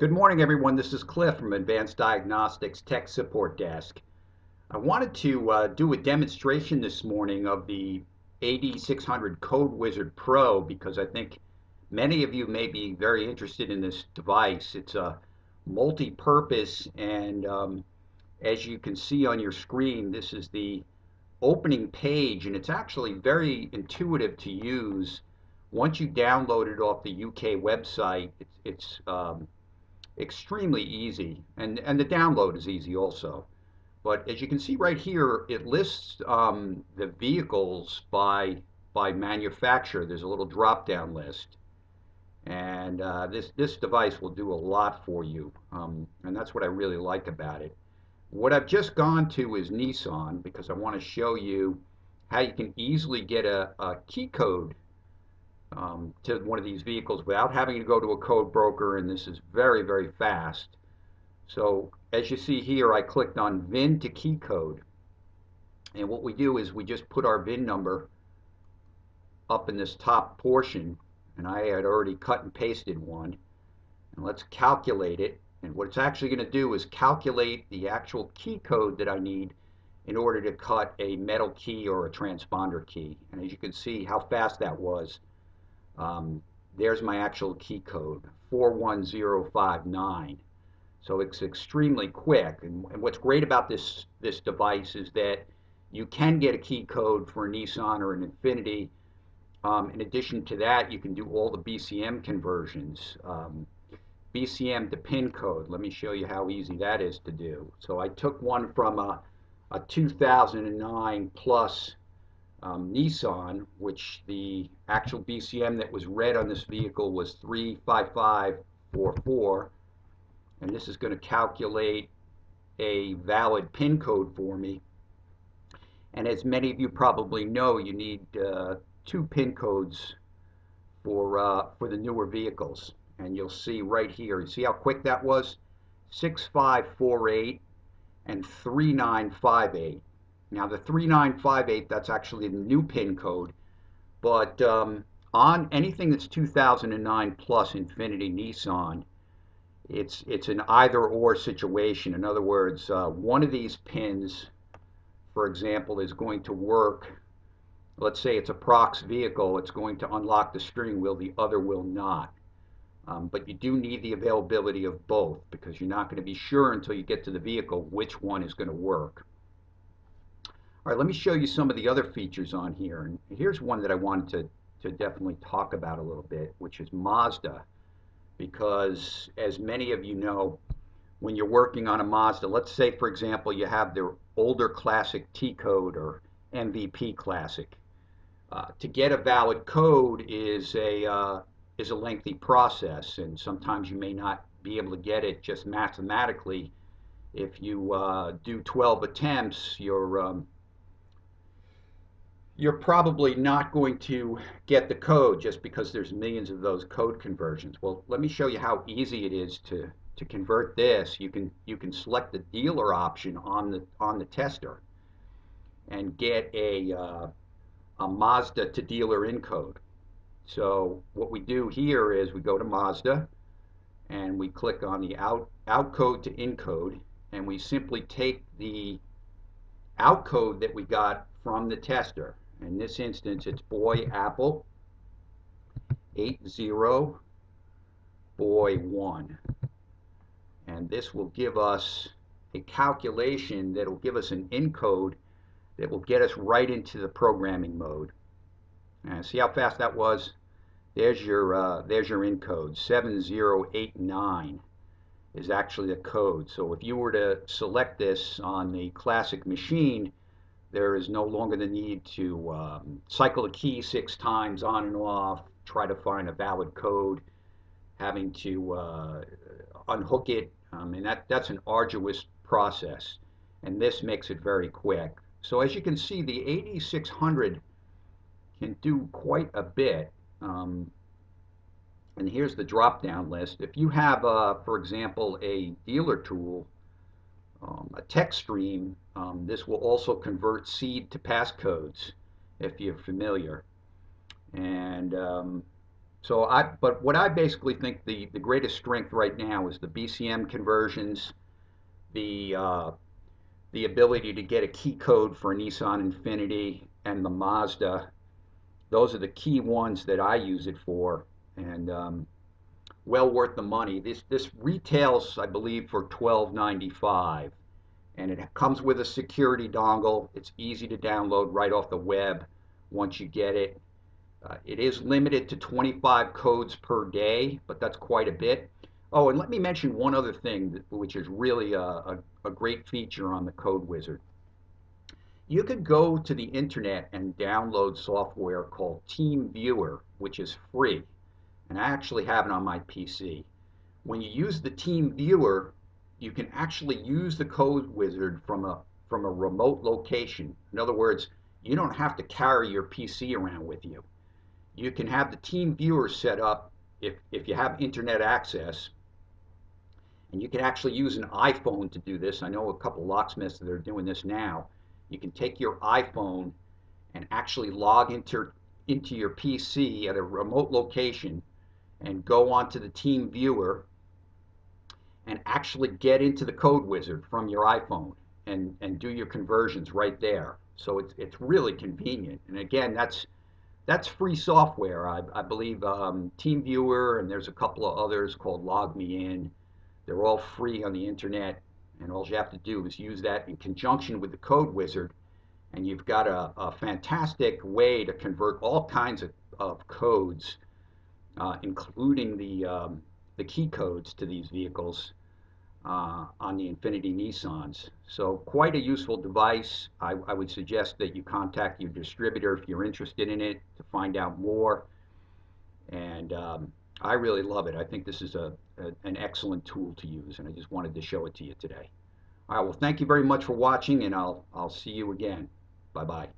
Good morning, everyone. This is Cliff from Advanced Diagnostics Tech Support Desk. I wanted to do a demonstration this morning of the AD600 Code Wizard Pro because I think many of you may be very interested in this device. It's a multi-purpose, and as you can see on your screen, this is the opening page, and it's actually very intuitive to use. Once you download it off the UK website, it's extremely easy, and the download is easy also. But as you can see right here, it lists the vehicles by manufacturer. There's a little drop-down list, and this device will do a lot for you, and that's what I really like about it. What I've just gone to is Nissan because I want to show you how you can easily get a key code to one of these vehicles without having to go to a code broker, and this is very, very fast. So as you see here, I clicked on VIN to key code. And what we do is we just put our VIN number up in this top portion. And I had already cut and pasted one. And let's calculate it. And what it's actually going to do is calculate the actual key code that I need in order to cut a metal key or a transponder key. And as you can see how fast that was, um, there's my actual key code, 41059. So it's extremely quick. And what's great about this device is that you can get a key code for a Nissan or an Infiniti. In addition to that, you can do all the BCM conversions. BCM to PIN code. Let me show you how easy that is to do. So I took one from a 2009 plus Nissan, which the actual BCM that was read on this vehicle was 35544. And this is going to calculate a valid PIN code for me. And as many of you probably know, you need two PIN codes for the newer vehicles. And you'll see right here, you see how quick that was? 6548 and 3958. Now the 3958, that's actually the new PIN code, but on anything that's 2009 plus Infiniti Nissan, it's an either or situation. In other words, one of these pins, for example, is going to work. Let's say it's a Prox vehicle, it's going to unlock the steering wheel, the other will not. But you do need the availability of both because you're not going to be sure until you get to the vehicle which one is going to work. All right, let me show you some of the other features on here. And here's one that I wanted to definitely talk about a little bit, which is Mazda. Because as many of you know, when you're working on a Mazda, let's say for example you have their older classic T code or MVP classic. To get a valid code is a lengthy process, and sometimes you may not be able to get it just mathematically. If you do 12 attempts, you're probably not going to get the code just because there's millions of those code conversions. Well, let me show you how easy it is to convert this. You can select the dealer option on the tester and get a Mazda to dealer encode. So what we do here is we go to Mazda and we click on the out code to encode, and we simply take the out code that we got from the tester. In this instance, it's boy apple 80 boy 1. And this will give us a calculation that will give us an encode that will get us right into the programming mode. And see how fast that was? There's your encode. 7089 is actually the code. So if you were to select this on the classic machine, there is no longer the need to cycle the key 6 times on and off, try to find a valid code, having to unhook it, and that's an arduous process. And this makes it very quick. So as you can see, the AD600 can do quite a bit. And here's the drop-down list. If you have, for example, a dealer tool, a text stream, this will also convert seed to passcodes if you're familiar. And But what I basically think the greatest strength right now is the BCM conversions, the uh, the ability to get a key code for a Nissan Infiniti and the Mazda. Those are the key ones that I use it for, and well worth the money. This retails, I believe, for $12.95, and it comes with a security dongle. It's easy to download right off the web once you get it. It is limited to 25 codes per day, but that's quite a bit. Oh, and let me mention one other thing, which is really a great feature on the Code Wizard. You could go to the internet and download software called TeamViewer, which is free, and I actually have it on my PC. When you use the TeamViewer, you can actually use the Code Wizard from a remote location. In other words, you don't have to carry your PC around with you. You can have the TeamViewer set up if you have internet access, and you can actually use an iPhone to do this. I know a couple locksmiths that are doing this now. You can take your iPhone and actually log into your PC at a remote location and go onto the TeamViewer and actually get into the Code Wizard from your iPhone and do your conversions right there. So it's really convenient. And again, that's free software. I believe TeamViewer, and there's a couple of others called LogMeIn. They're all free on the internet, and all you have to do is use that in conjunction with the Code Wizard, and you've got a fantastic way to convert all kinds of codes, including the key codes to these vehicles on the Infiniti Nissans. So quite a useful device. I would suggest that you contact your distributor if you're interested in it to find out more. And I really love it. I think this is an excellent tool to use, and I just wanted to show it to you today. All right, well, thank you very much for watching, and I'll see you again. Bye bye.